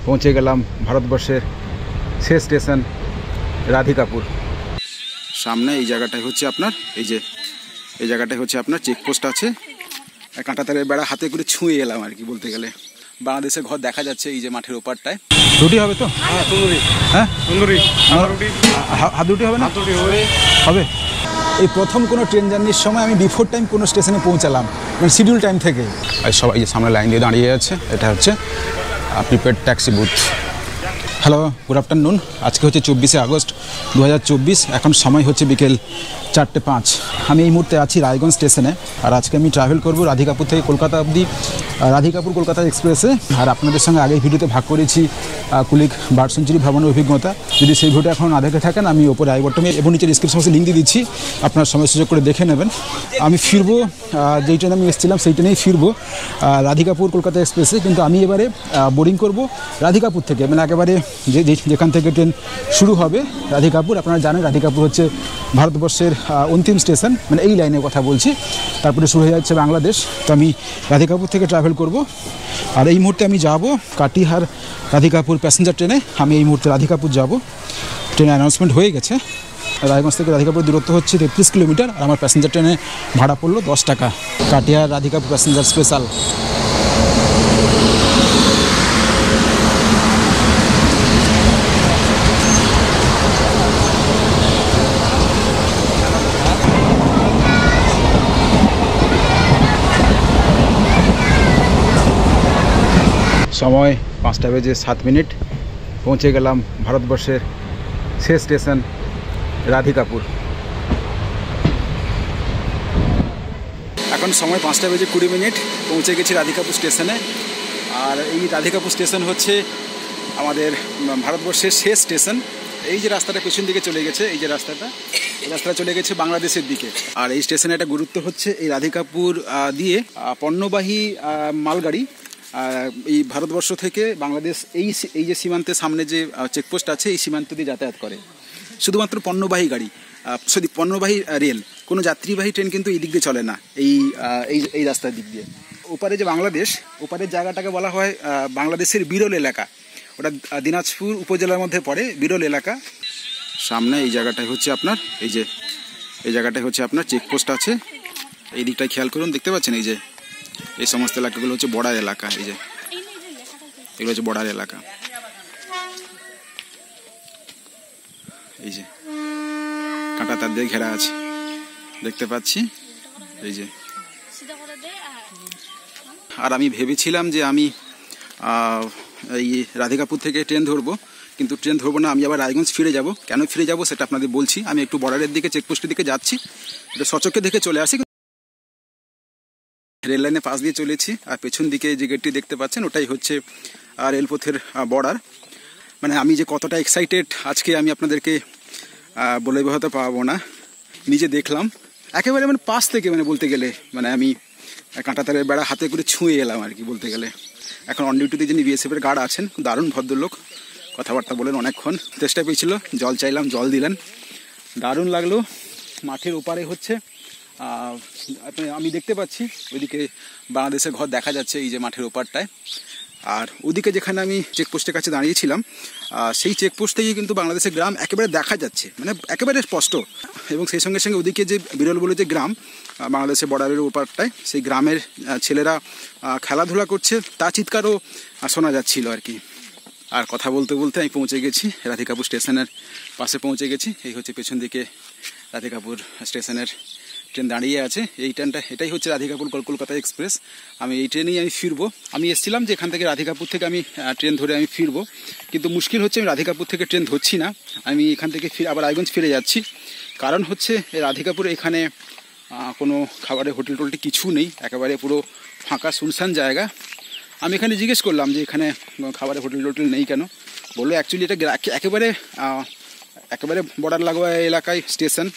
পৌঁছে গেলাম ভারতবর্ষের শেষ স্টেশন রাধিকাপুর। সামনে এই জায়গাটাই হচ্ছে আপনার এই জায়গাটাই হচ্ছে আপনার চেকপোস্ট আছে। কাঁটাতারের বেড়া হাতে করে ছুঁয়ে এলাম আর কি বলতে গেলে। বাংলাদেশের ঘর দেখা যাচ্ছে এই যে মাঠের ওপারটায়। রুটি হবে তো? হ্যাঁ তন্দুরি। হ্যাঁ তন্দুরি। হাত রুটি হবে না? হাত রুটি হবে। এই প্রথম কোনো ট্রেন জার্নির সময় আমি বিফোর টাইম কোনো স্টেশনে পৌঁছালাম, মানে শিডিউল টাইম থেকে। সবাই এই যে সামনে লাইন দিয়ে দাঁড়িয়ে আছে, এটা হচ্ছে prepaid taxi booth. Hello, good afternoon. আজকে হচ্ছে 24শে আগস্ট 2024। এখন সময় হচ্ছে বিকেল 4:05। আমি এই মুহূর্তে আছি রায়গঞ্জ স্টেশনে। আর আজকে আমি ট্রাভেল করব রাধিকাপুর থেকে কলকাতা অবধি, রাধিকাপুর কলকাতা এক্সপ্রেসে। আর আপনাদের সঙ্গে আগের ভিডিওতে ভাগ করেছি কুলিক বার্ড সেঞ্চুরি ভ্রমণের অভিজ্ঞতা। যদি সেই ভিডিওটা এখন না দেখে থাকেন, আমি ওপরে আই বটমে এবং নিচে ডিসক্রিপশন বক্সে লিঙ্ক দিয়ে দিচ্ছি, আপনার সময় সুযোগ করে দেখে নেবেন। আমি ফিরবো যেই ট্রেনে আমি এসেছিলাম সেই ট্রেনেই ফিরবো রাধিকাপুর কলকাতা এক্সপ্রেসে। কিন্তু আমি এবারে বোর্ডিং করব রাধিকাপুর থেকে, মানে একেবারে যেখান থেকে ট্রেন শুরু হবে রাধিকাপুর। আপনারা জানেন রাধিকাপুর হচ্ছে ভারতবর্ষের অন্তিম স্টেশন, মানে এই লাইনের কথা বলছি। তারপরে শুরু হয়ে যাচ্ছে বাংলাদেশ। তো আমি রাধিকাপুর থেকে ট্রাভেল করব। আর এই মুহূর্তে আমি যাব কাটিহার রাধিকাপুর প্যাসেঞ্জার ট্রেনে। আমি এই মুহূর্তে রাধিকাপুর যাব। ট্রেনে অ্যানাউন্সমেন্ট হয়ে গেছে। রায়গঞ্জ থেকে রাধিকাপুর দূরত্ব হচ্ছে 33 কিলোমিটার। আর আমার প্যাসেঞ্জার ট্রেনে ভাড়া পড়লো 10 টাকা। Katihar Radhikapur passenger special. সময় 5:07। পৌঁছে গেলাম ভারতবর্ষের শেষ স্টেশন রাধিকাপুর। এখন সময় 5:20। পৌঁছে গেছি রাধিকাপুর স্টেশনে। আর এই রাধিকাপুর স্টেশন হচ্ছে আমাদের ভারতবর্ষের শেষ স্টেশন। এই যে রাস্তাটা পেছন দিকে চলে গেছে, এই যে রাস্তাটা চলে গেছে বাংলাদেশের দিকে। আর এই স্টেশনে একটা গুরুত্ব হচ্ছে এই রাধিকাপুর দিয়ে পণ্যবাহী মালগাড়ি এই ভারতবর্ষ থেকে বাংলাদেশ এই যে সীমান্তের সামনে যে চেকপোস্ট আছে, এই সীমান্ত দিয়ে যাতায়াত করে। শুধুমাত্র পণ্যবাহী গাড়ি, পণ্যবাহী রেল, কোনো যাত্রীবাহী ট্রেন কিন্তু এই দিক দিয়ে চলে না, এই রাস্তার দিক দিয়ে। ওপারে যে বাংলাদেশ, ওপারের জায়গাটাকে বলা হয় বাংলাদেশের বিরল এলাকা। ওটা দিনাজপুর উপজেলার মধ্যে পড়ে, বিরল এলাকা। সামনে এই জায়গাটাই হচ্ছে আপনার এই জায়গাটাই হচ্ছে আপনার চেকপোস্ট আছে। এই দিকটায় খেয়াল করুন, দেখতে পাচ্ছেন এই যে এই সমস্ত এলাকাগুলো হচ্ছে বর্ডার এলাকা। এই যে এগুলো হচ্ছে বর্ডার এলাকা। এই যে কাঁটা তার দিয়ে ঘেরা আছে, দেখতে পাচ্ছি এই যে। আর আমি ভেবেছিলাম যে আমি এই রাধিকাপুর থেকে ট্রেন ধরবো, কিন্তু ট্রেন ধরবো না, আমি আবার রায়গঞ্জ ফিরে যাব। কেন ফিরে যাব সেটা আপনাদের বলছি। আমি একটু বর্ডারের দিকে, চেকপোস্টের দিকে যাচ্ছি, এটা সচক্ষে দেখে চলে আসি। রেল লাইনের পাশ দিয়ে চলেছি। আর পেছন দিকে যে গেটটি দেখতে পাচ্ছেন, ওটাই হচ্ছে রেলপথের বর্ডার। মানে আমি যে কতটা এক্সাইটেড আজকে আমি আপনাদেরকে বলে বোঝাতে পারবো না। নিজে দেখলাম একেবারে, মানে পাশ থেকে, মানে বলতে গেলে মানে আমি কাঁটাতারের বেড়া হাতে করে ছুঁয়ে এলাম আর কি বলতে গেলে। এখন অন ডিউটিতে যিনি বিএসএফের গার্ড আছেন, দারুণ ভদ্রলোক, কথাবার্তা বলেন অনেকক্ষণ। চেষ্টা পেয়েছিল, জল চাইলাম, জল দিলেন, দারুণ লাগলো। মাঠের ওপারে হচ্ছে আমি দেখতে পাচ্ছি ওইদিকে বাংলাদেশের ঘর দেখা যাচ্ছে, এই যে মাঠের ওপারটায়। আর ওদিকে যেখানে আমি চেকপোস্টের কাছে দাঁড়িয়েছিলাম, সেই চেকপোস্ট থেকেই কিন্তু বাংলাদেশের গ্রাম একেবারে দেখা যাচ্ছে, মানে একেবারে স্পষ্ট। এবং সেই সঙ্গে সঙ্গে ওদিকে যে বিরল বলে যে গ্রাম বাংলাদেশের বর্ডারের ওপারটায়, সেই গ্রামের ছেলেরা খেলাধুলা করছে, তার চিৎকারও শোনা যাচ্ছিল আর কি। আর কথা বলতে বলতে আমি পৌঁছে গেছি রাধিকাপুর স্টেশনের পাশে পৌঁছে গেছি। এই হচ্ছে পেছন দিকে রাধিকাপুর স্টেশনের ট্রেন দাঁড়িয়ে আছে। এই ট্রেনটা, এটাই হচ্ছে রাধিকাপুর কলকাতা এক্সপ্রেস। আমি এই ট্রেনেই আমি ফিরবো। আমি এসেছিলাম যে এখান থেকে রাধিকাপুর থেকে আমি ট্রেন ধরে আমি ফিরবো, কিন্তু মুশকিল হচ্ছে আমি রাধিকাপুর থেকে ট্রেন ধরছি না। আমি এখান থেকে আবার রায়গঞ্জ ফিরে যাচ্ছি। কারণ হচ্ছে রাধিকাপুর এখানে কোনো খাবারের হোটেল টোটেল কিছু নেই, একেবারে পুরো ফাঁকা শুনশান জায়গা। আমি এখানে জিজ্ঞেস করলাম যে এখানে খাবারের হোটেল টোটেল নেই কেন। বললো অ্যাকচুয়ালি এটা একেবারে বর্ডার লাগোয়া এলাকায় স্টেশন,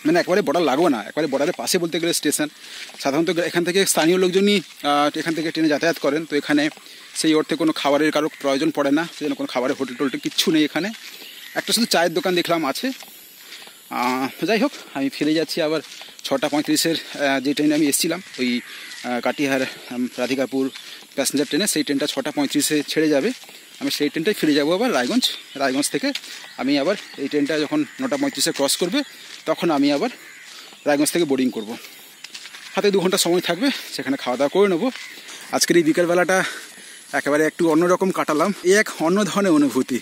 মানে একেবারে বর্ডার লাগো না, একেবারে বর্ডারের পাশে বলতে গেলে স্টেশন। সাধারণত এখান থেকে স্থানীয় লোকজনই এখান থেকে ট্রেনে যাতায়াত করেন। তো এখানে সেই অর্থে কোনো খাবারের কারো প্রয়োজন পড়ে না, সেজন্য কোনো খাবারের হোটেল টোটেল কিচ্ছু নেই এখানে। একটা শুধু চায়ের দোকান দেখলাম আছে। যাই হোক, আমি ফিরে যাচ্ছি আবার 6:35 যে ট্রেনে আমি এসেছিলাম, ওই কাটিহার রাধিকাপুর প্যাসেঞ্জার ট্রেনে, সেই ট্রেনটা 6:35-এ ছেড়ে যাবে। আমি সেই ট্রেনটাই ফিরে যাবো আবার রায়গঞ্জ থেকে। আমি আবার এই ট্রেনটা যখন 9:35-এ ক্রস করবে তখন আমি আবার রায়গঞ্জ থেকে বোর্ডিং করব। হাতে 2 ঘন্টা সময় থাকবে, সেখানে খাওয়া দাওয়া করে নেবো। আজকের এই বিকালবেলাটা একেবারে একটু অন্যরকম কাটালাম। এক অন্য ধরনের অনুভূতি।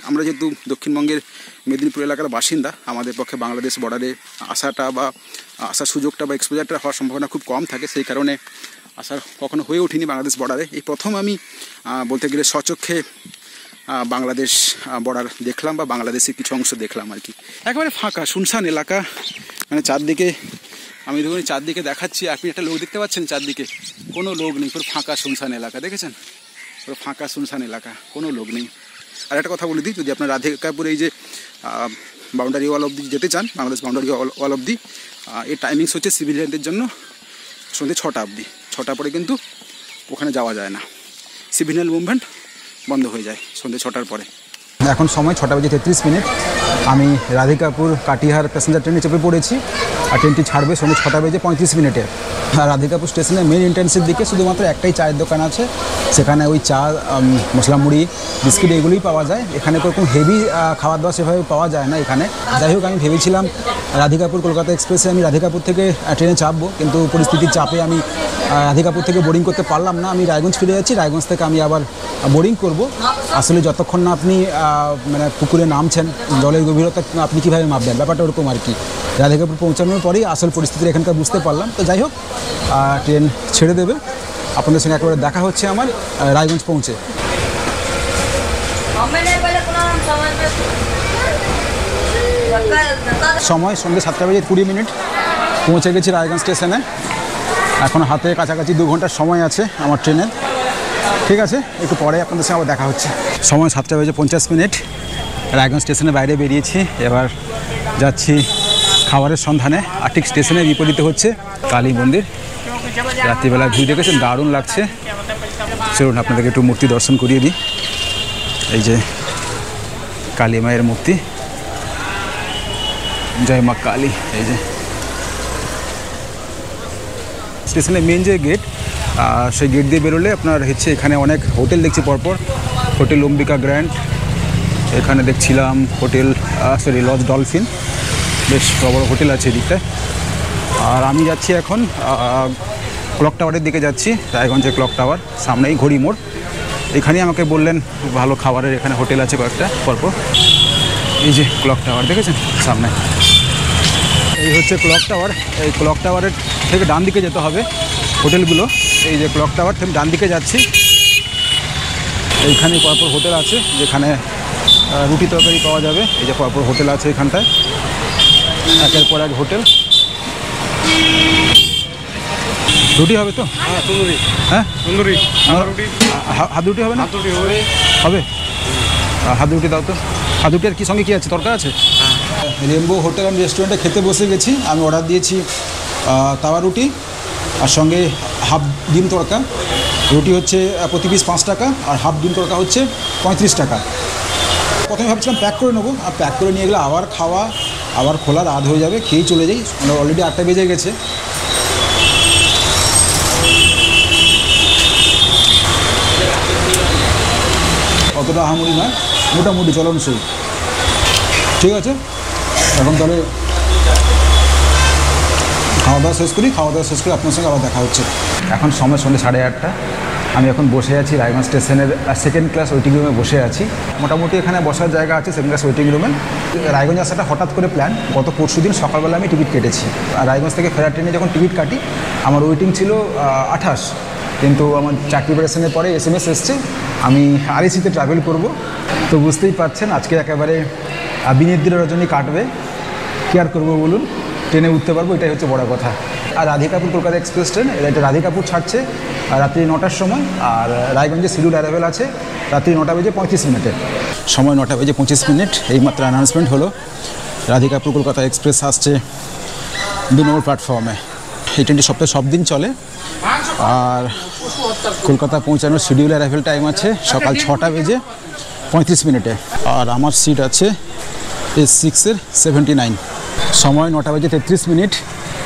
আমরা যেহেতু দক্ষিণবঙ্গের মেদিনীপুর এলাকার বাসিন্দা, আমাদের পক্ষে বাংলাদেশ বর্ডারে আসার সুযোগটা বা এক্সপোজারটা হওয়ার সম্ভাবনা খুব কম থাকে, সেই কারণে আসার কখনো হয়ে ওঠেনি বাংলাদেশ বর্ডারে। এই প্রথম আমি বলতে গেলে স্বচক্ষে বাংলাদেশ বর্ডার দেখলাম বা বাংলাদেশের কিছু অংশ দেখলাম আর কি। একেবারে ফাঁকা শুনশান এলাকা, মানে চারদিকে আমি ধরুন চারদিকে দেখাচ্ছি, আপনি একটা লোক দেখতে পাচ্ছেন, চারদিকে কোনো লোক নেই, পুরো ফাঁকা শুনশান এলাকা, দেখেছেন? পুরো ফাঁকা শুনশান এলাকা, কোনো লোক নেই। আর একটা কথা বলে দিই, যদি আপনার রাধিকাপুর এই যে বাউন্ডারি ওয়াল অবধি যেতে চান, বাংলাদেশ বাউন্ডারি ওয়াল অবধি, এর টাইমিংস হচ্ছে সিভিলিয়ানদের জন্য সন্ধ্যে 6টা অবধি। 6টার পরে কিন্তু ওখানে যাওয়া যায় না, সিভিলিয়ান মুভমেন্ট বন্ধ হয়ে যায় সন্ধ্যে 6টার পরে। এখন সময় 6:33। আমি রাধিকাপুর কাটিহার প্যাসেঞ্জার ট্রেনে চেপে পড়েছি, আর ট্রেনটি ছাড়বে সন্ধ্যে 6:35। আর রাধিকাপুর স্টেশনের মেন এন্ট্রান্সের দিকে শুধুমাত্র একটাই চায়ের দোকান আছে, সেখানে ওই চা, মশলা মুড়ি, বিস্কিট এগুলোই পাওয়া যায়। এখানে কোনো হেভি খাবার দাওয়া সেভাবে পাওয়া যায় না এখানে। যাই হোক, আমি ভেবেছিলাম রাধিকাপুর কলকাতা এক্সপ্রেসে আমি রাধিকাপুর থেকে ট্রেনে চাপবো, কিন্তু পরিস্থিতির চাপে আমি রাধিকাপুর থেকে বোর্ডিং করতে পারলাম না। আমি রায়গঞ্জ ফিরে যাচ্ছি, রায়গঞ্জ থেকে আমি আবার বোর্ডিং করব। আসলে যতক্ষণ না আপনি মানে পুকুরে নামছেন, জলের গভীরতা আপনি কীভাবে মাপবেন, ব্যাপারটা ওরকম আর কি। রাধিকাপুর পৌঁছানোর পরেই আসল পরিস্থিতি এখানকার বুঝতে পারলাম। তো যাই হোক, ট্রেন ছেড়ে দেবে, আপনাদের সঙ্গে একেবারে দেখা হচ্ছে আমার রায়গঞ্জ পৌঁছে। সময় সন্ধ্যে 7:20। পৌঁছে গেছি রায়গঞ্জ স্টেশনে। এখন হাতে কাছাকাছি 2 ঘন্টার সময় আছে আমার ট্রেনের। ঠিক আছে, একটু পরে আপনাদের সঙ্গে আবার দেখা হচ্ছে। সময় 7:50। রায়গঞ্জ স্টেশনের বাইরে বেরিয়েছি, এবার যাচ্ছি খাবারের সন্ধানে। আর ঠিক স্টেশনের বিপরীতে হচ্ছে কালী মন্দির। রাত্রিবেলা ভিউ দেখেছেন, দারুণ লাগছে। চলুন আপনাদেরকে একটু মূর্তি দর্শন করিয়ে দিই। এই যে কালী মায়ের মূর্তি, জয় মা কালী। এই যে স্টেশনের মেন যে গেট, সেই গেট দিয়ে বেরোলে আপনার হচ্ছে এখানে অনেক হোটেল দেখছি পরপর। হোটেল অম্বিকা গ্র্যান্ড, এখানে দেখছিলাম হোটেল লজ ডলফিন, বেশ বড় বড় হোটেল আছে এদিকটায়। আর আমি যাচ্ছি এখন ক্লক টাওয়ারের দিকে যাচ্ছি, রায়গঞ্জের ক্লক টাওয়ার, সামনেই ঘড়ি মোড়। এখানেই আমাকে বললেন ভালো খাবারের এখানে হোটেল আছে কয়েকটা পরপর। এই যে ক্লক টাওয়ার দেখেছেন সামনে, এই হচ্ছে ক্লক টাওয়ার। এই ক্লক টাওয়ারের থেকে ডান দিকে যেতে হবে হোটেলগুলো। এই যে ক্লক টাওয়ার থেকে ডান দিকে যাচ্ছি, এইখানে পরপর হোটেল আছে যেখানে রুটি তরকারি পাওয়া যাবে। এই যে পরপর হোটেল আছে এখানটায়, একের পর এক হোটেল। রুটি হবে তো? হ্যাঁ, তন্দুরি। হ্যাঁ, তন্দুরি। হাত রুটি হবে না? হবে, হাত রুটি দাও তো। হাত রুটি আর কি সঙ্গে কী আছে, তরকা আছে? রেনবো হোটেল অ্যান্ড রেস্টুরেন্টে খেতে বসে গেছি। আমি অর্ডার দিয়েছি তাওয়া রুটি, আর সঙ্গে হাফ ডিম তড়কা। রুটি হচ্ছে প্রতি পিস 5 টাকা, আর হাফ ডিম তড়কা হচ্ছে 35 টাকা। প্রথমে ভাবছিলাম প্যাক করে নেবো, আর প্যাক করে নিয়ে গেলে আবার খাওয়া, আবার খোলা, রাত হয়ে যাবে, খেয়েই চলে যাই। অলরেডি 8টা বেজে গেছে। অতটা আহামরি নয়, মোটামুটি চলনসই। ঠিক আছে, এখন তাহলে খাওয়া দাওয়া শেষ করি। খাওয়া দাওয়া শেষ করে আপনার সঙ্গে আবার দেখা হচ্ছে। এখন সময় সন্ধ্যে 8:30। আমি এখন বসে আছি রায়গঞ্জ স্টেশনের সেকেন্ড ক্লাস ওয়েটিং রুমে বসে আছি। মোটামুটি এখানে বসার জায়গা আছে সেকেন্ড ক্লাস ওয়েটিং রুমে। রায়গঞ্জ আসাটা হঠাৎ করে প্ল্যান। গত পরশুদিন সকালবেলা আমি টিকিট কেটেছি। আর রায়গঞ্জ থেকে ফেরার ট্রেনে যখন টিকিট কাটি, আমার ওয়েটিং ছিল 28, কিন্তু আমার চাকরি প্রিপারেশনের পরে SMS এসছে আমি RAC-তে ট্রাভেল করব। তো বুঝতেই পারছেন আজকে একেবারে বিনিদ্র রজনী কাটবে। কী আর করবো বলুন, ট্রেনে উঠতে পারবো, এটাই হচ্ছে বড় কথা। আর রাধিকাপুর কলকাতা এক্সপ্রেস ট্রেন, এটা রাধিকাপুর ছাড়ছে রাত্রি 9টার সময়, আর রায়গঞ্জে শিডিউল অ্যারাইভেল আছে রাত্রি 9:35। সময় 9:25। এইমাত্র অ্যানাউন্সমেন্ট হলো রাধিকাপুর কলকাতা এক্সপ্রেস আসছে 2 নম্বর প্ল্যাটফর্মে। এই ট্রেনটি সপ্তাহে সব দিন চলে। আর কলকাতা পৌঁছানোর শিডিউল অ্যারাইভেল টাইম আছে সকাল 6:35। আর আমার সিট আছে S6-এর 79। সময় 9:33।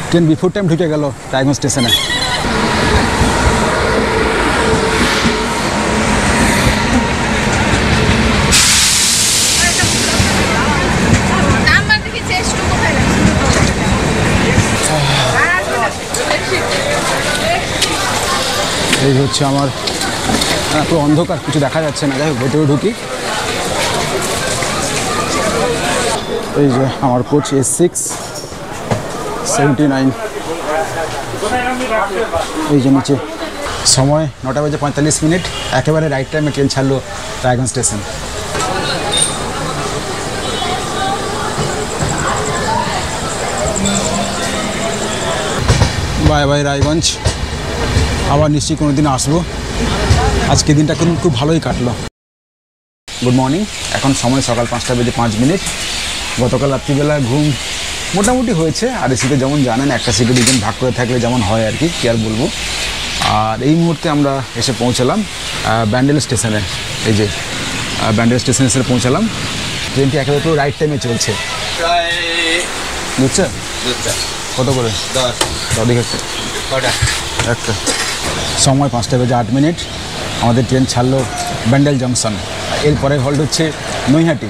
ট্রেন বিফোর টাইম ঢুকে গেল রায়গঞ্জ স্টেশনে। এই হচ্ছে আমার পুরো অন্ধকার, কিছু দেখা যাচ্ছে না। যাই হোক, ভেতরে ঢুকি। এই যে আমার কোচ S6-79, এই যে নিচে। সময় 9:45, একেবারে রাইট টাইমে ট্রেন ছাড়লো Raiganj station. Bye bye Raiganj, আবার নিশ্চয়ই কোনো দিন আসবো। আজকে দিনটা কিন্তু খুব ভালোই কাটলো। গুড মর্নিং, এখন সময় সকাল 5:05। গতকাল রাত্রিবেলা ঘুম মোটামুটি হয়েছে। আর এসিতে যেমন জানেন, একটা সিটে দুজন ভাগ করে থাকলে যেমন হয় আর কি আর বলবো। আর এই মুহূর্তে আমরা এসে পৌঁছালাম ব্যান্ডেল স্টেশনে। এই যে ব্যান্ডেল স্টেশনে এসে পৌঁছালাম। ট্রেনটি একেবারে পুরো রাইট টাইমে চলছে। বুঝছে কত করে? 10 একটা। সময় 5:08। আমাদের ট্রেন ছাড়লো ব্যান্ডেল জংশন। এরপরে হল্ট হচ্ছে নৈহাটি।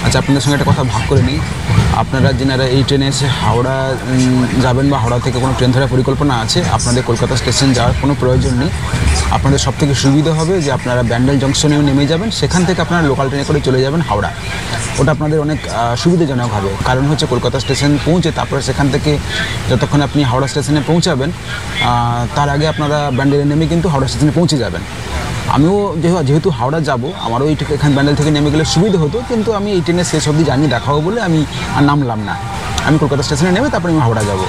আচ্ছা, আপনাদের সঙ্গে একটা কথা ভাগ করে নিই। আপনারা যেনারা এই ট্রেনে এসে হাওড়া যাবেন বা হাওড়া থেকে কোনো ট্রেন ধরার পরিকল্পনা আছে, আপনাদের কলকাতা স্টেশন যাওয়ার কোনো প্রয়োজন নেই। আপনাদের সবথেকে সুবিধা হবে যে আপনারা ব্যান্ডেল জংশনেও নেমে যাবেন, সেখান থেকে আপনারা লোকাল ট্রেনে করে চলে যাবেন হাওড়া। ওটা আপনাদের অনেক সুবিধাজনক হবে। কারণ হচ্ছে কলকাতা স্টেশন পৌঁছে তারপরে সেখান থেকে যতক্ষণ আপনি হাওড়া স্টেশনে পৌঁছাবেন, তার আগে আপনারা ব্যান্ডেলে নেমে কিন্তু হাওড়া স্টেশনে পৌঁছে যাবেন। আমিও যেহেতু হাওড়া যাব, আমারও এই এখান ব্যান্ডেল থেকে নেমে গেলে সুবিধা হতো, কিন্তু আমি এই ট্রেনে শেষ অবধি জার্নি দেখাবো বলে আমি আর নামলাম না। আমি কলকাতা স্টেশনে নেমে তারপরে আমি হাওড়া যাব।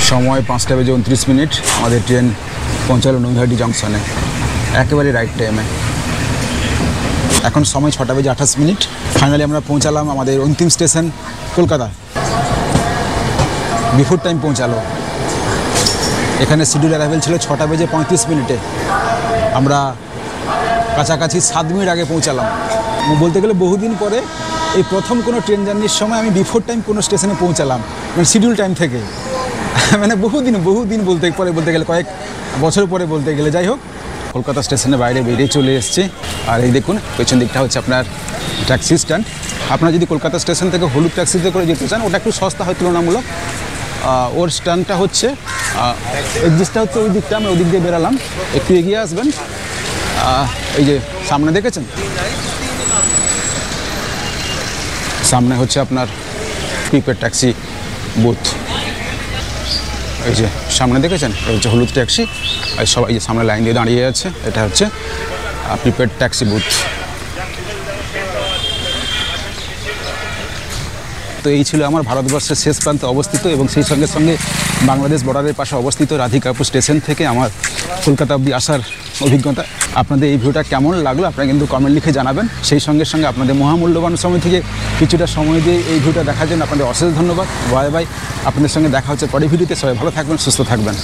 সময় 5:29। আমাদের ট্রেন পৌঁছালো নৈহাটি জংশনে একেবারে রাইট টাইমে। এখন সময় 6:28। ফাইনালি আমরা পৌঁছালাম আমাদের অন্তিম স্টেশন কলকাতা। বিফোর টাইম পৌঁছালো। এখানে শিডিউল অ্যারাইভেল ছিল 6:35। আমরা কাছাকাছি 7 মিনিট আগে পৌঁছালাম। বলতে গেলে বহুদিন পরে এই প্রথম কোনো ট্রেন জার্নির সময় আমি বিফোর টাইম কোনো স্টেশনে পৌঁছালাম, মানে শিডিউল টাইম থেকে। মানে বহুদিন বলতে গেলে কয়েক বছর পরে বলতে গেলে। যাই হোক, কলকাতা স্টেশনের বাইরে বেরিয়ে চলে এসেছি। আর এই দেখুন, পেছন দিকটা হচ্ছে আপনার ট্যাক্সি স্ট্যান্ড। আপনারা যদি কলকাতা স্টেশন থেকে হলুদ ট্যাক্সিতে করে যেতে চান, ওটা একটু সস্তা হয় তুলনামূলক। ওর স্ট্যান্ডটা হচ্ছে এক্সিস্টটা হচ্ছে ওই দিকটা। আমরা ওই দিক দিয়ে বেরালাম, একটু এগিয়ে আসবেন। এই যে সামনে দেখেছেন, সামনে হচ্ছে আপনার প্রিপেড ট্যাক্সি বুথ। এই যে সামনে দেখেছেন, এই হচ্ছে হলুদ ট্যাক্সি। আর সবাই যে সামনে লাইন দিয়ে দাঁড়িয়ে আছে, এটা হচ্ছে প্রিপেড ট্যাক্সি বুথ। তো এই ছিল আমার ভারতবর্ষের শেষ প্রান্তে অবস্থিত এবং সেই সঙ্গে সঙ্গে বাংলাদেশ বর্ডারের পাশে অবস্থিত রাধিকাপুর স্টেশন থেকে আমার কলকাতা অবধি আসার অভিজ্ঞতা। আপনাদের এই ভিডিওটা কেমন লাগলো আপনারা কিন্তু কমেন্ট লিখে জানাবেন। সেই সঙ্গে সঙ্গে আপনাদের মহামূল্যবান সময় থেকে কিছুটা সময় দিয়ে এই ভিডিওটা দেখার জন্য আপনাদের অশেষ ধন্যবাদ। Bye bye. আপনাদের সঙ্গে দেখা হচ্ছে পরের ভিডিওতে। সবাই ভালো থাকবেন, সুস্থ থাকবেন।